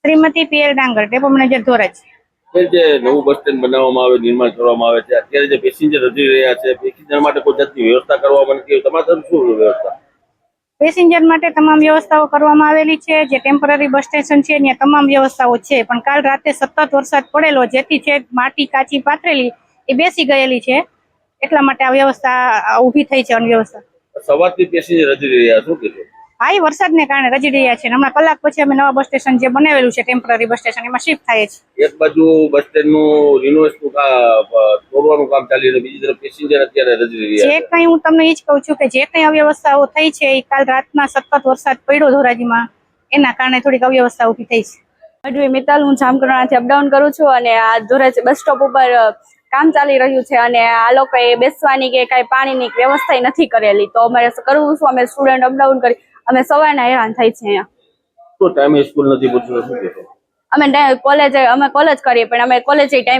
Shrimati PL ડાંગર, depot manager Dhoraj. જે નવું બસ સ્ટેન્ડ બનાવવામાં આવે, નિર્માણ કરવામાં આવે છે, અત્યારે જે પેસેન્જર વધી રહ્યા છે, પેસેન્જર માટે કોઈ જાતની વ્યવસ્થા કરવામાં નથી. તમારા તરફ શું વ્યવસ્થા? પેસેન્જર માટે તમામ વ્યવસ્થાઓ કરવામાં આવેલી છે. જે ટેમ્પરરી બસ સ્ટેશન છે ત્યાં તમામ વ્યવસ્થાઓ છે, પણ કાલ રાતે સતત વરસાદ પડેલો, જેથી છે માટી કાચી પાથરેલી એ બેસી ગયેલી છે, એટલા માટે આ વ્યવસ્થા ઊભી થઈ છે. અનવ્યવસ્થા સવારથી પેસેન્જર વધી રહ્યા, શું કહેશો? હા, એ વરસાદને કારણે રજી રહ્યા છે. હમણાં કલાક પછી અમે નવા બસ સ્ટેશન જે બનાવેલું છે, ટેમ્પરરી બસ સ્ટેશન, એમાં શિફ્ટ થાય છે. એક બાજુ બસ સ્ટેન્ડ નું રિનોવેશન તોડવાનું કામ ચાલી રહ્યું, બીજી તરફ પેસેન્જર અત્યારે રજી રહ્યા જે કંઈ હું તમને એ જ કહું છું કે જે કંઈ અવ્યવસ્થાઓ થઈ છે એ કાલ રાતના સતત વરસાદ પડ્યો ધોરાજીમાં, એના કારણે થોડીક અવ્યવસ્થા ઊભી થઈ છે. અડવી મિત્તલ, હું જામકરણાથી અપડાઉન કરું છું અને આ ધોરાજી બસ સ્ટોપ ઉપર કામ ચાલી રહ્યું છે અને આ લોકોએ બેસવાની કે કાંઈ પાણીની વ્યવસ્થા નથી કરેલી, તો અમારે કરવું શું? અમે સ્ટુડન્ટ અપડાઉન કરી અમે સવારના હેરાન થાય છે. અહીંયા તો ટાઈમે સ્કૂલ નથી પહોંચતું, શું કહેશો? અમે કોલેજ કરીએ, પણ અમે કોલેજ ટાઈમ